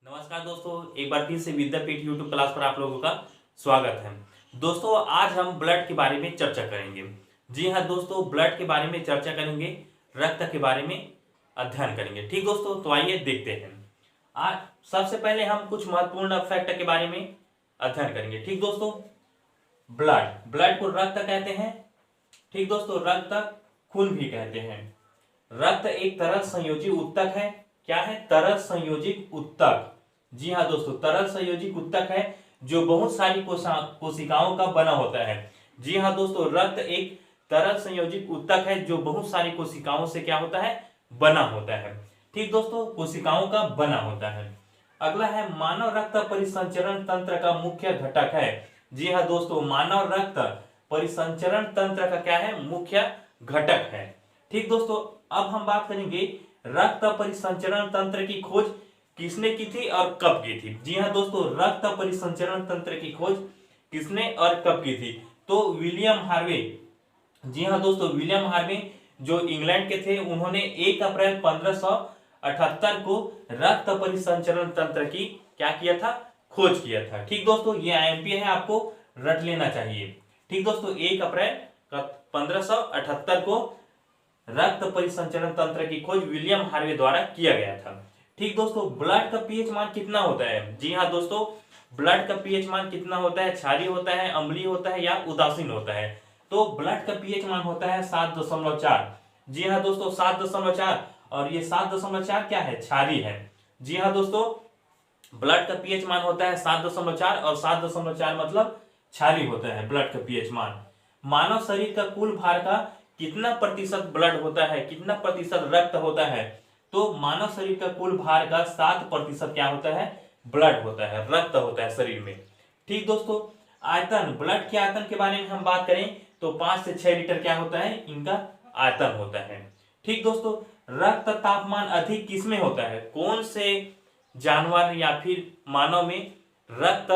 नमस्कार दोस्तों, एक बार फिर से विद्यापीठ यूट्यूब क्लास पर आप लोगों का स्वागत है। दोस्तों, आज हम ब्लड के बारे में चर्चा करेंगे। जी हाँ दोस्तों, ब्लड के बारे में चर्चा करेंगे, रक्त के बारे में अध्ययन करेंगे। ठीक दोस्तों, तो आइए देखते हैं। आज सबसे पहले हम कुछ महत्वपूर्ण फैक्ट के बारे में अध्ययन करेंगे। ठीक दोस्तों, ब्लड ब्लड को रक्त कहते हैं। ठीक दोस्तों, रक्त खून भी कहते हैं। रक्त एक तरल संयोजी उत्तक है। क्या है? तरल संयोजित उत्तक। जी हाँ दोस्तों, तरल संयोजित उत्तक है जो बहुत सारी कोशिकाओं का बना होता है। जी हाँ दोस्तों, रक्त एक तरल संयोजित उत्तक है जो बहुत सारी कोशिकाओं से क्या होता है? बना होता है। ठीक दोस्तों, कोशिकाओं का बना होता है। अगला है मानव रक्त परिसंचरण तंत्र का मुख्य घटक है। जी हाँ दोस्तों, मानव रक्त परिसंचरण तंत्र का क्या है? मुख्य घटक है। ठीक दोस्तों, अब हम बात करेंगे रक्त परिसंचरण तंत्र की खोज किसने की थी और कब की थी। जी हाँ दोस्तों, रक्त परिसंचरण तंत्र की खोज किसने और कब की थी? तो विलियम हार्वे। जी हाँ दोस्तों, विलियम हार्वे जो इंग्लैंड के थे, उन्होंने 1 अप्रैल 1578 को रक्त परिसंचरण तंत्र की क्या किया था? खोज किया था। ठीक दोस्तों, ये आईएमपी है, आपको रट लेना चाहिए। ठीक दोस्तों, 1 अप्रैल 1578 को रक्त परिसंचरण तंत्र की खोज विलियम हार्वे द्वारा किया गया था। ठीक दोस्तों, ब्लड का पीएच मान कितना होता है? जी हाँ दोस्तों, ब्लड का पीएच मान कितना होता है? क्षारीय होता है, अम्लीय होता है या उदासीन होता है? तो ब्लड का पीएच मान होता है 7.4। जी हाँ दोस्तों, 7.4। और ये 7.4 क्या है? क्षारीय है। जी हाँ दोस्तों, ब्लड का पीएच मान होता है 7.4 और 7.4 मतलब क्षारीय होता है ब्लड का पीएच मान। मानव शरीर का कुल भार का कितना प्रतिशत ब्लड होता है? कितना प्रतिशत रक्त होता है? तो मानव शरीर का कुल भार का 7% क्या होता है? ब्लड होता है, रक्त होता है शरीर में। ठीक दोस्तों, आयतन, ब्लड के आयतन के बारे में हम बात करें तो 5 से 6 लीटर क्या होता है? इनका आयतन होता है। ठीक दोस्तों, रक्त तापमान अधिक किसमें होता है? कौन से जानवर या फिर मानव में रक्त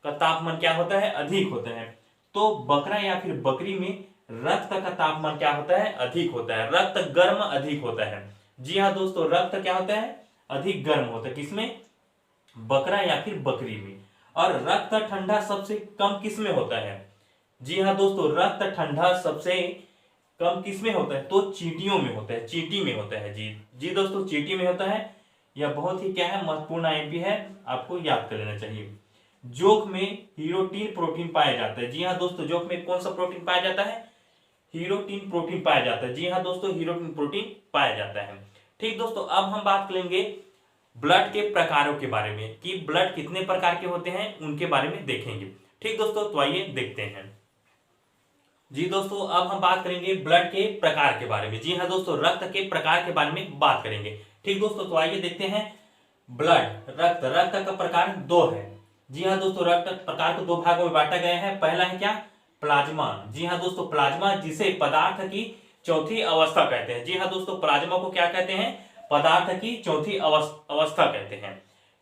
का तापमान क्या होता है? अधिक होता है। तो बकरा या फिर बकरी में रक्त का तापमान क्या होता है? अधिक होता है। रक्त गर्म अधिक होता है। जी हाँ दोस्तों, रक्त क्या होता है? अधिक गर्म होता है। किसमें? बकरा या फिर बकरी में। और रक्त ठंडा सबसे कम किसमें होता है? जी हाँ दोस्तों, रक्त ठंडा सबसे कम किसमें होता है? तो चींटियों में होता है, चींटी में होता है। जी जी दोस्तों, चींटी में होता है। यह बहुत ही क्या है? महत्वपूर्ण आईएमपी है, आपको याद कर लेना चाहिए। जोक में हीरोटीन प्रोटीन पाया जाता है। जी हाँ दोस्तों, जोक में कौन सा प्रोटीन पाया जाता है? हीरोटीन प्रोटीन पाया जाता है। जी हाँ दोस्तों, हीरोटीन प्रोटीन पाया जाता है। ठीक दोस्तों, अब हम बात करेंगे ब्लड के प्रकारों के बारे में कि ब्लड कितने प्रकार के होते हैं, उनके बारे में देखेंगे। ठीक दोस्तों, तो आइए देखते हैं। जी दोस्तों, अब हम बात करेंगे ब्लड के प्रकार के बारे में। जी हाँ दोस्तों, रक्त के प्रकार के बारे में बात करेंगे। ठीक दोस्तों, तो आइए देखते हैं। ब्लड, रक्त, रक्त का प्रकार 2 है। जी हाँ दोस्तों, रक्त प्रकार को 2 भागों में बांटा गया है। पहला है क्या? प्लाज्मा। जी हाँ दोस्तों, प्लाज्मा, जिसे पदार्थ की चौथी अवस्था कहते हैं। जी हाँ दोस्तों, प्लाज्मा को क्या कहते हैं? पदार्थ की चौथी अवस्था कहते हैं।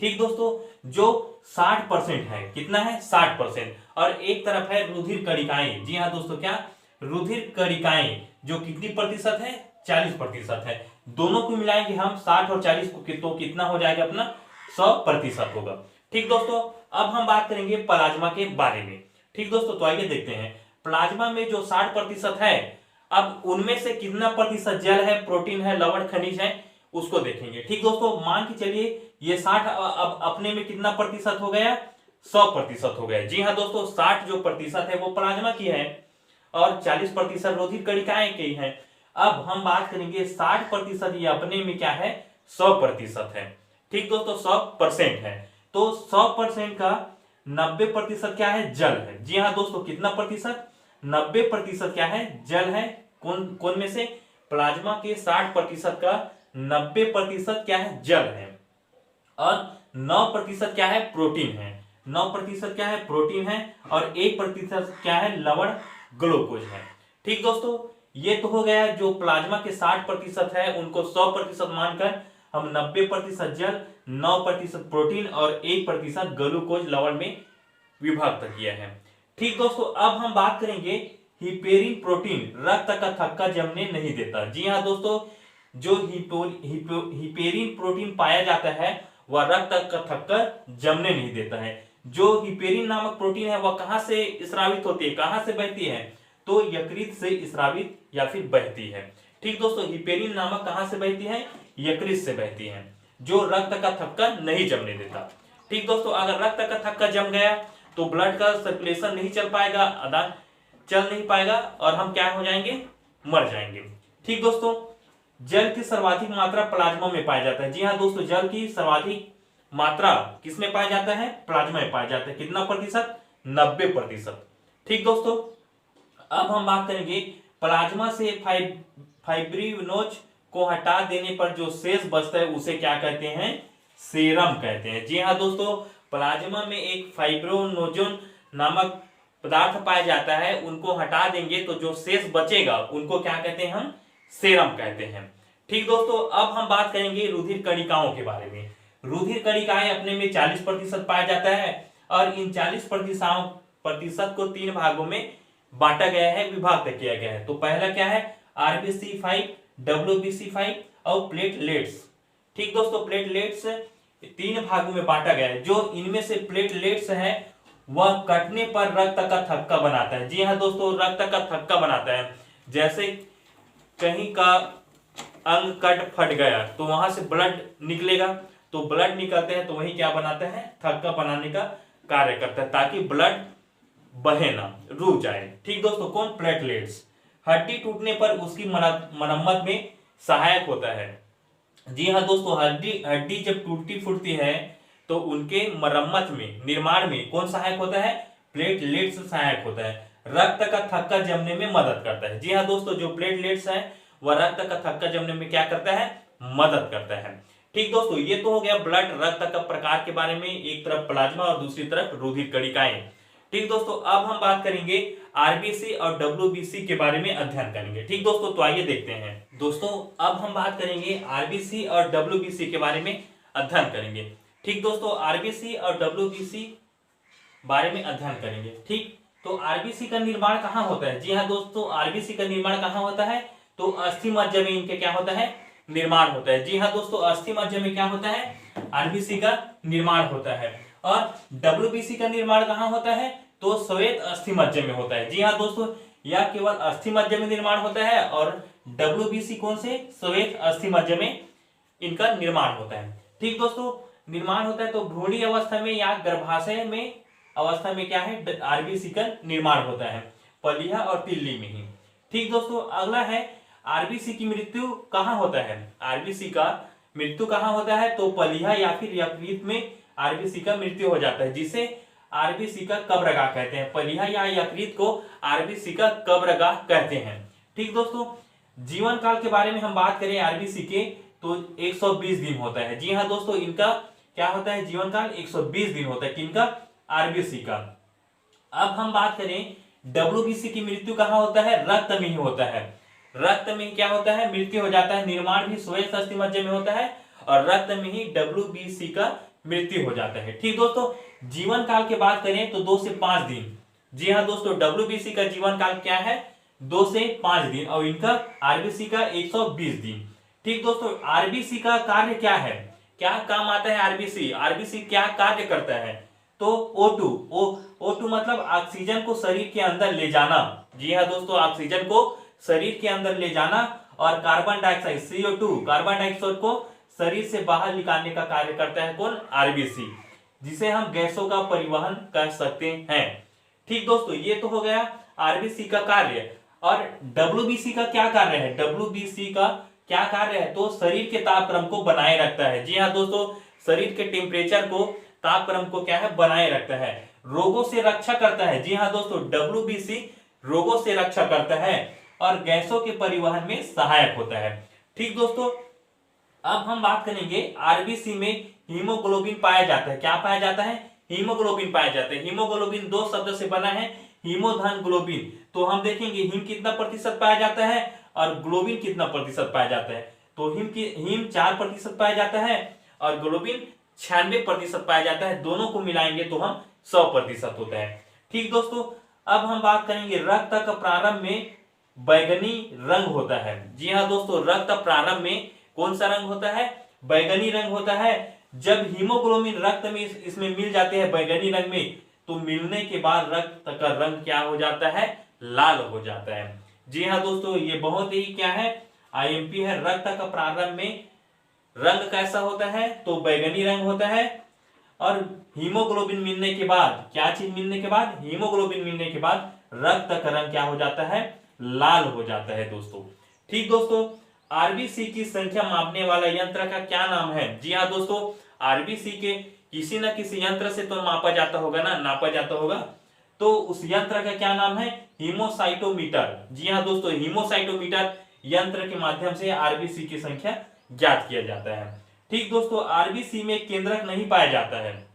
ठीक दोस्तों, जो 60% है। कितना है? 60%। और एक तरफ है रुधिर कणिकाएं। जी हाँ दोस्तों, क्या? रुधिर कणिकाएं, जो कितनी प्रतिशत है? 40% है। दोनों को मिलाएंगे हम 60 और 40 को, तो कितना हो जाएगा अपना? 100% होगा। ठीक दोस्तों, अब हम बात करेंगे प्लाज्मा के बारे में। ठीक दोस्तों, तो आइए देखते हैं। प्लाज्मा में जो 60% है, अब उनमें से कितना प्रतिशत जल है, प्रोटीन है, लवण, खनिज है, उसको देखेंगे। ठीक दोस्तों, मान के चलिए ये 60 अब अपने में कितना प्रतिशत हो गया? 100% हो गया। जी हाँ दोस्तों, 60 जो प्रतिशत है वो प्लाज्मा की है और 40% रुधिर कणिकाएं की है। अब हम बात करेंगे 60% ये अपने में क्या है? 100% है। ठीक दोस्तों, 100% है। तो 100% का 90% क्या है? जल है। जी हाँ दोस्तों, कितना प्रतिशत? 90% क्या है? जल है। कौन कौन में से? प्लाज्मा के 60% का 90% क्या है? जल है। और 9% क्या है? प्रोटीन है। 9% क्या है? प्रोटीन है। और 1% क्या है? लवण, ग्लूकोज है। ठीक दोस्तों, ये तो हो गया जो प्लाज्मा के 60% है उनको 100% मानकर हम 90% जल, 9% प्रोटीन और 1% ग्लूकोज, लवण में विभक्त किया है। ठीक दोस्तों, अब हम बात करेंगे हिपेरिन प्रोटीन, रक्त का थक्का जमने नहीं देता। जी हाँ दोस्तों, जो हिपेरिन प्रोटीन पाया जाता है वह रक्त का थक्का जमने नहीं देता है। जो हिपेरिन नामक प्रोटीन है वह कहां से स्रावित होती है, कहां से बहती है, तो यकृत से स्रावित या फिर बहती है। ठीक दोस्तों, हिपेरिन नामक कहां से बहती है, यकृत से बहती है, जो रक्त का थक्का नहीं जमने देता। ठीक दोस्तों, अगर रक्त का थक्का जम गया तो ब्लड का सर्कुलेशन नहीं चल पाएगा, आदान चल नहीं पाएगा और हम क्या हो जाएंगे, मर जाएंगे। ठीक दोस्तों, जल की सर्वाधिक मात्रा प्लाज्मा में पाया जाता है। जी हाँ दोस्तों, जल की सर्वाधिक मात्रा किसमें पाया जाता है, प्लाज्मा में पाया जाता है। कितना प्रतिशत, 90%। ठीक दोस्तों, अब हम बात करेंगे प्लाज्मा से फाइब्रिनोज को हटा देने पर जो शेष बचता है उसे क्या कहते हैं, सीरम कहते हैं। जी हाँ दोस्तों, प्लाज्मा में एक फाइब्रिनोजन नामक पदार्थ पाया जाता है, उनको हटा देंगे तो जो शेष बचेगा उनको क्या कहते हैं, हम सीरम कहते हैं। ठीक दोस्तों, अब हम बात करेंगे रुधिर कणिकाओं के बारे में। रुधिर कणिकाएं अपने में 40% पाया जाता है और इन 40% को 3 भागों में बांटा गया है, विभाजित किया गया है। तो पहला क्या है, RBC5, WBC5 और प्लेटलेट्स। ठीक दोस्तों, प्लेटलेट्स 3 भागों में बांटा गया है। जो इनमें से प्लेटलेट्स है वह कटने पर रक्त का थक्का बनाता है। जी हाँ दोस्तों, रक्त का थक्का बनाता है। जैसे कहीं का अंग कट फट गया तो वहां से ब्लड निकलेगा, तो ब्लड निकलते हैं तो वही क्या बनाता है, थक्का बनाने का कार्य करता है, ताकि ब्लड बहे ना, रुक जाए। ठीक दोस्तों, कौन, प्लेटलेट्स। हड्डी टूटने पर उसकी मरम्मत में सहायक होता है। जी हाँ दोस्तों, हड्डी जब टूटती फूटती है तो उनके मरम्मत में, निर्माण में कौन सहायक होता है, प्लेटलेट्स सहायक होता है। रक्त का थक्का जमने में मदद करता है। जी हाँ दोस्तों, जो प्लेटलेट्स है वह रक्त का थक्का जमने में क्या करता है, मदद करता है। ठीक दोस्तों, ये तो हो गया ब्लड रक्त का प्रकार के बारे में, एक तरफ प्लाज्मा और दूसरी तरफ रुधिर कणिकाएं। ठीक दोस्तों, अब हम बात करेंगे आरबीसी और डब्ल्यूबीसी के बारे में अध्ययन करेंगे। ठीक दोस्तों, तो आइए देखते हैं। दोस्तों, अब हम बात करेंगे आरबीसी और डब्ल्यूबीसी के बारे में अध्ययन करेंगे। ठीक दोस्तों, आरबीसी और डब्ल्यूबीसी बारे में अध्ययन करेंगे। ठीक, तो आरबीसी का निर्माण कहाँ होता है। जी हाँ दोस्तों, आरबीसी का निर्माण कहाँ होता है, तो अस्थि मज्जा में इनके क्या होता है, निर्माण होता है। जी हाँ दोस्तों, अस्थि मज्जा में क्या होता है, आरबीसी का निर्माण होता है। और डब्ल्यूबीसी का निर्माण कहाँ होता है, तो श्वेत अस्थि मज्जा में होता है। जी हाँ दोस्तों, यह केवल अस्थि मज्जा में निर्माण होता है और डब्ल्यूबीसी कौन से, श्वेत अस्थि मज्जा में इनका निर्माण होता है। ठीक दोस्तों, निर्माण होता है तो भ्रूणी अवस्था में या गर्भाशय में अवस्था में क्या है, आरबीसी का निर्माण होता है, पलिया और तिल्ली में ही। ठीक दोस्तों, अगला है आरबीसी की मृत्यु कहाँ होता है। आरबीसी का मृत्यु कहाँ होता है, तो पलिया या फिर यकृत में आरबीसी का मृत्यु हो जाता है, जिसे आरबीसी का कब्रगाह कहते हैं। पलिया या यकृत को आरबीसी का कब्रगाह कहते हैं। ठीक दोस्तों, जीवन काल के बारे में हम बात करें आरबीसी के, तो 120 दिन होता है। जी हाँ दोस्तों, इनका क्या होता है, जीवन काल 120 दिन होता है। किनका, आरबीसी का। अब हम बात करें डब्ल्यूबीसी की मृत्यु कहाँ होता है, रक्त में ही होता है। रक्त में क्या होता है, मृत्यु हो जाता है। निर्माण भी श्वेत अस्थि मज्जा में होता है और रक्त में ही डब्ल्यूबीसी का मृत्यु हो जाता है। ठीक दोस्तों, जीवन काल की बात करें तो 2 से 5 दिन। जी हाँ दोस्तों, डब्ल्यूबीसी का जीवन काल क्या है, 2 से 5 दिन और इनका आरबीसी का 120 दिन। ठीक दोस्तों, आरबीसी का कार्य क्या है, क्या काम आता है आरबीसी, आरबीसी क्या कार्य करता है, तो O2 मतलब ऑक्सीजन को शरीर के अंदर ले जाना। जी हाँ दोस्तों, ऑक्सीजन को शरीर के अंदर ले जाना और carbon dioxide CO2, carbon dioxide को शरीर से बाहर निकालने का कार्य करता है कौन, आरबीसी, जिसे हम गैसों का परिवहन कर सकते हैं। ठीक दोस्तों, ये तो हो गया आरबीसी का कार्य। और डब्ल्यूबीसी का क्या कार्य है, डब्ल्यूबीसी का क्या कार्य है, तो शरीर के तापक्रम को बनाए रखता है। जी हाँ दोस्तों, शरीर के टेम्परेचर को, तापक्रम को क्या है, बनाए रखता है। रोगों से रक्षा करता है। जी हाँ दोस्तों, डब्ल्यूबीसी रोगों से रक्षा करता है और गैसों के परिवहन में सहायक होता है। ठीक दोस्तों, अब हम बात करेंगे आरबीसी में हीमोग्लोबिन पाया जाता है। क्या पाया जाता है, हीमोग्लोबिन पाया जाता है। हीमोग्लोबिन 2 शब्द से बना है, हीमोधन ग्लोबिन। तो हम देखेंगे हीम कितना प्रतिशत पाया जाता है और ग्लोबिन कितना प्रतिशत पाया जाता है। तो हीम 4% पाया जाता है और ग्लोबिन 96% पाया जाता है। दोनों को मिलाएंगे तो हम 100% होता है। ठीक दोस्तों, अब हम बात करेंगे रक्त का प्रारंभ में बैगनी रंग होता है। जी हाँ दोस्तों, रक्त प्रारंभ में कौन सा रंग होता है, बैगनी रंग होता है। जब हीमोग्लोबिन रक्त में इसमें मिल जाते हैं बैगनी रंग में, तो मिलने के बाद रक्त का रंग क्या हो जाता है, लाल हो जाता है। जी हाँ दोस्तों, ये बहुत ही क्या है, आईएमपी है। रक्त का प्रारंभ में रंग कैसा होता है, तो बैगनी रंग होता है, और हीमोग्लोबिन मिलने के बाद, क्या चीज मिलने के बाद, हीमोग्लोबिन मिलने के बाद रक्त का रंग क्या हो जाता है, लाल हो जाता है दोस्तों। ठीक दोस्तों, आरबीसी की संख्या मापने वाला यंत्र का क्या नाम है? जी हाँ दोस्तों, आरबीसी के किसी न किसी यंत्र से तो मापा जाता होगा ना, नापा जाता होगा, तो उस यंत्र का क्या नाम है, हीमोसाइटोमीटर। जी हाँ दोस्तों, हीमोसाइटोमीटर यंत्र के माध्यम से आरबीसी की संख्या ज्ञात किया जाता है। ठीक दोस्तों, आरबीसी में केंद्रक नहीं पाया जाता है,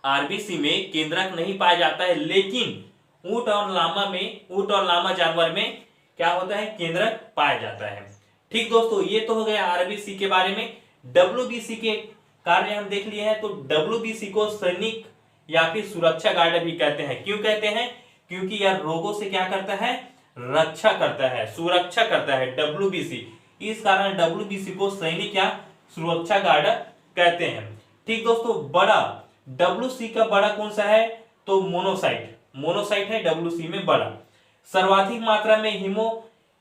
आरबीसी में केंद्रक नहीं पाया जाता है, लेकिन ऊंट और लामा जानवर में क्या होता है, केंद्रक पाया जाता है। ठीक दोस्तों, ये तो हो गया आरबीसी के बारे में। डब्ल्यूबीसी के कार्य हम देख लिए हैं। तो डब्ल्यूबीसी को सैनिक या फिर सुरक्षा गार्ड भी कहते हैं। क्यों कहते हैं? क्योंकि यह रोगों से क्या करता है, रक्षा करता है, सुरक्षा करता है डब्ल्यूबीसी। इस कारण डब्ल्यूबीसी को सैनिक या सुरक्षा गार्ड कहते हैं। ठीक दोस्तों, बड़ा डब्ल्यूसी का बड़ा कौन सा है, तो मोनोसाइट है डब्ल्यूसी में बड़ा। सर्वाधिक मात्रा में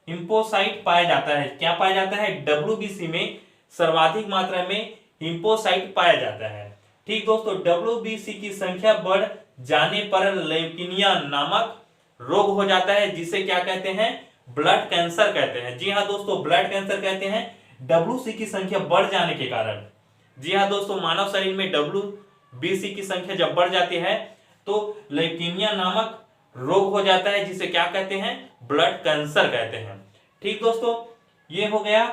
हिम्पोसाइट पाया जाता है। क्या पाया जाता है? डब्ल्यूबीसी में सर्वाधिक मात्रा में हिम्पोसाइट पाया जाता है। ठीक दोस्तों, डब्ल्यूबीसी की संख्या बढ़ जाने पर ल्यूकीमिया नामक रोग हो जाता है, जिसे क्या कहते हैं, ब्लड कैंसर कहते हैं। जी हाँ दोस्तों, ब्लड कैंसर कहते हैं डब्ल्यूसी की संख्या बढ़ जाने के कारण। जी हाँ दोस्तों, मानव शरीर में डब्ल्यूबीसी की संख्या जब बढ़ जाती है तो ल्यूकीमिया नामक रोग हो जाता है, जिसे क्या कहते हैं, ब्लड कैंसर कहते हैं। ठीक दोस्तों, ये हो गया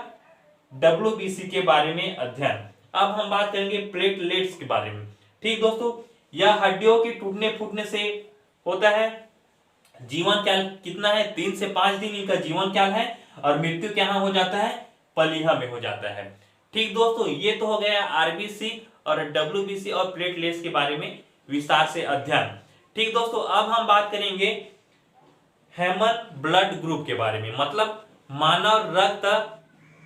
डब्ल्यूबीसी के बारे में अध्ययन। अब हम बात करेंगे प्लेटलेट्स के बारे में। ठीक दोस्तों, यह हड्डियों के टूटने फूटने से होता है। जीवन काल कितना है? 3 से 5 दिन इनका जीवन काल है, और मृत्यु क्या हो जाता है, पलीहा में हो जाता है। ठीक दोस्तों, ये तो हो गया आरबीसी और डब्ल्यूबीसी और प्लेटलेट्स के बारे में विस्तार से अध्ययन। ठीक दोस्तों, अब हम बात करेंगे ह्यूमन ब्लड ग्रुप के बारे में, मतलब मानव रक्त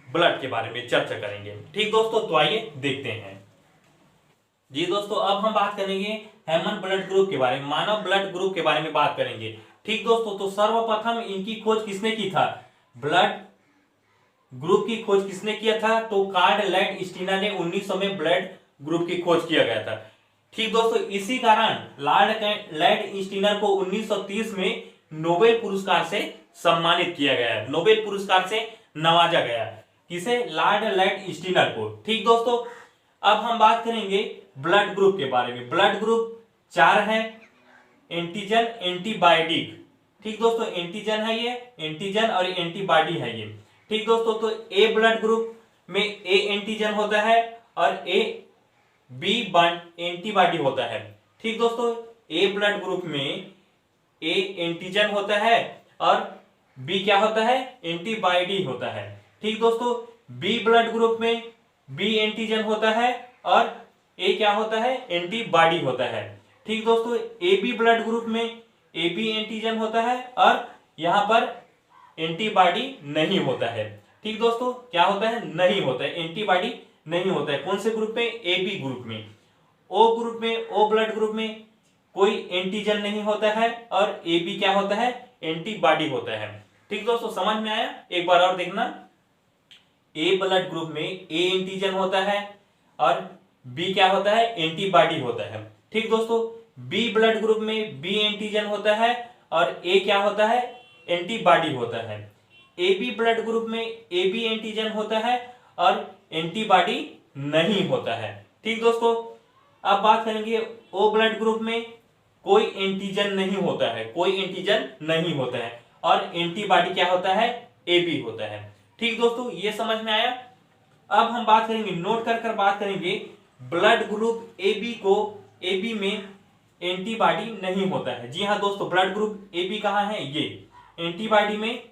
ब्लड के बारे में चर्चा करेंगे। ठीक दोस्तों, तो आइए देखते हैं। जी दोस्तों, अब हम बात करेंगे ह्यूमन ब्लड ग्रुप के बारे में, मानव ब्लड ग्रुप के बारे में बात करेंगे। ठीक दोस्तों, तो सर्वप्रथम इनकी खोज किसने की था, ब्लड ग्रुप की खोज किसने किया था, तो कार्ल लैंड स्टीनर ने 1900 में ब्लड ग्रुप की खोज किया गया था। ठीक दोस्तों, इसी कारण लैंड स्टीनर को 1930 में नोबेल पुरस्कार से सम्मानित किया गया, नोबेल पुरस्कार से नवाजा गया। किसे? लॉर्ड लैंड स्टीनर को। ठीक दोस्तों, अब हम बात करेंगे ब्लड ग्रुप के बारे में। ब्लड ग्रुप 4 है, एंटीजन, एंटीबायोटिक। ठीक दोस्तों, एंटीजन है ये, एंटीजन और एंटीबॉडी है ये। ठीक दोस्तों, तो ए ब्लड ग्रुप में ए एंटीजन होता है और ए बी एंटीबॉडी होता है। ठीक दोस्तों, ए ब्लड ग्रुप में ए एंटीजन होता है और बी क्या होता है, एंटीबॉडी होता है। ठीक दोस्तों, बी ब्लड ग्रुप में बी एंटीजन होता है और ए क्या होता है, एंटीबॉडी होता है। ठीक दोस्तों, ए बी ब्लड ग्रुप में ए बी एंटीजन होता है और यहां पर एंटीबॉडी नहीं होता है। ठीक दोस्तों, क्या होता है, नहीं होता है, एंटीबॉडी नहीं होता है। कौन से ग्रुप में? ए बी ग्रुप में। ओ ग्रुप में, ओ ब्लड ग्रुप में कोई एंटीजन नहीं होता है और ए बी क्या होता है, एंटीबॉडी होता है। ठीक दोस्तों, समझ में आया? एक बार और देखना, ए ब्लड ग्रुप में ए एंटीजन होता है और बी क्या होता है, एंटीबॉडी होता है। ठीक दोस्तों, बी ब्लड ग्रुप में बी एंटीजन होता है और ए क्या होता है, एंटीबॉडी होता है। ए बी ब्लड ग्रुप में ए बी एंटीजन होता है और एंटीबॉडी नहीं होता है। ठीक दोस्तों, अब बात करेंगे ओ ब्लड ग्रुप में कोई एंटीजन नहीं होता है, कोई एंटीजन नहीं होता है और एंटीबॉडी क्या होता है, ए बी होता है। ठीक दोस्तों, ये समझ में आया? अब हम बात करेंगे, नोट कर बात करेंगे, ब्लड ग्रुप ए बी को, ए बी में एंटीबॉडी नहीं होता है। जी हाँ दोस्तों, ब्लड ग्रुप ए बी कहाँ है, ये एंटीबॉडी में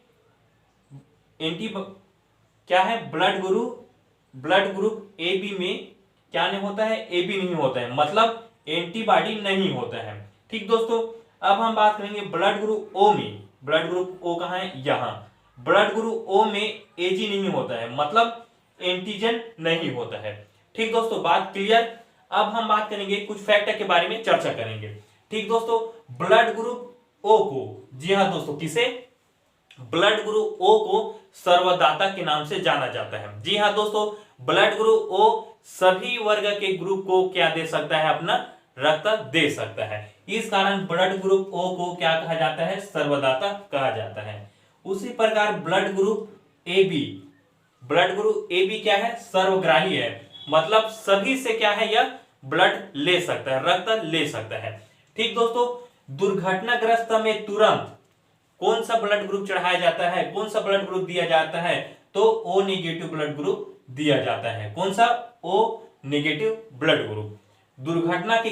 क्या है, ब्लड ग्रुप ए बी में क्या नहीं होता है, ए बी नहीं होता है, मतलब एंटीबॉडी नहीं होता है। ठीक दोस्तों, अब हम बात करेंगे ब्लड ग्रुप ओ में। ब्लड ग्रुप ओ कहाँ है, यहाँ। ब्लड ग्रुप ओ में एजी नहीं होता है, मतलब एंटीजन नहीं होता है। ठीक दोस्तों, बात क्लियर। अब हम बात करेंगे कुछ फैक्टर के बारे में चर्चा करेंगे। ठीक दोस्तों, ब्लड ग्रुप ओ को, जी हाँ दोस्तों, किसे, ब्लड ग्रुप ओ को सर्वदाता के नाम से जाना जाता है। जी हाँ दोस्तों, ब्लड ग्रुप ओ सभी वर्ग के ग्रुप को क्या दे सकता है, अपना रक्त दे सकता है। इस कारण ब्लड ग्रुप ओ को क्या कहा जाता है, सर्वदाता कहा जाता है। उसी प्रकार blood group A B, blood group A B क्या है, सर्वग्राही है, मतलब सभी से क्या है, यह ब्लड ले सकता है, रक्त ले सकता है। ठीक दोस्तों, दुर्घटनाग्रस्त में तुरंत कौन सा ब्लड ग्रुप चढ़ाया जाता है, कौन सा ब्लड ग्रुप दिया जाता है, तो ओ नेगेटिव ब्लड ग्रुप दिया जाता है। कौन सा, ओ नेगेटिव ब्लड ग्रुप, दुर्घटना के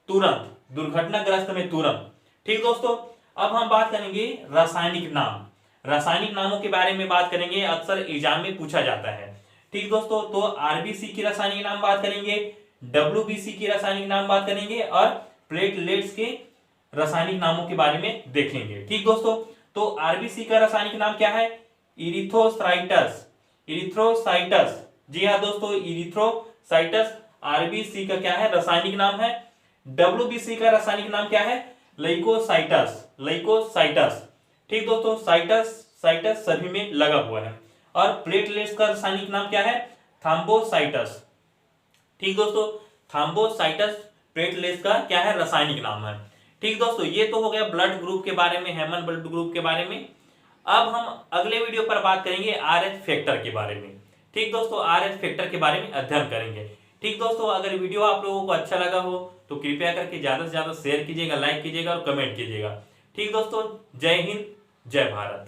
तुरंत, दुर्घटनाग्रस्त में तुरंत। ठीक दोस्तों, अब हम बात करेंगे रासायनिक नाम, रासायनिक नामों के बारे में बात करेंगे, अक्सर एग्जाम में पूछा जाता है। ठीक दोस्तों, तो आरबीसी की रासायनिक नाम बात करेंगे, डब्ल्यूबीसी की रासायनिक नाम बात करेंगे और प्लेटलेट्स के रासायनिक नामों के बारे में देखेंगे। ठीक दोस्तों, तो आरबीसी का रासायनिक नाम क्या है, इरिथ्रोसाइटस, इरिथ्रोसाइटस। जी हाँ दोस्तों, इरिथ्रोसाइटस आरबीसी का क्या है, रासायनिक नाम है। डब्ल्यूबीसी का रासायनिक नाम क्या है, लैकोसाइटस, लैकोसाइटस। ठीक दोस्तों, साइटस, साइटस सभी में लगा हुआ है। और प्लेटलेट्स का रासायनिक नाम क्या है, थ्रोम्बोसाइटस। ठीक दोस्तों, थ्रोम्बोसाइटस प्लेटलेट्स का क्या है, रासायनिक नाम है। ठीक दोस्तों, ये तो हो गया ब्लड ग्रुप के बारे में, ह्यूमन ब्लड ग्रुप के बारे में। अब हम अगले वीडियो पर बात करेंगे आरएच फैक्टर के बारे में। ठीक दोस्तों, आरएच फैक्टर के बारे में अध्ययन करेंगे। ठीक दोस्तों, अगर वीडियो आप लोगों को अच्छा लगा हो तो कृपया करके ज्यादा से ज्यादा शेयर कीजिएगा, लाइक कीजिएगा और कमेंट कीजिएगा। ठीक दोस्तों, जय हिंद, जय भारत।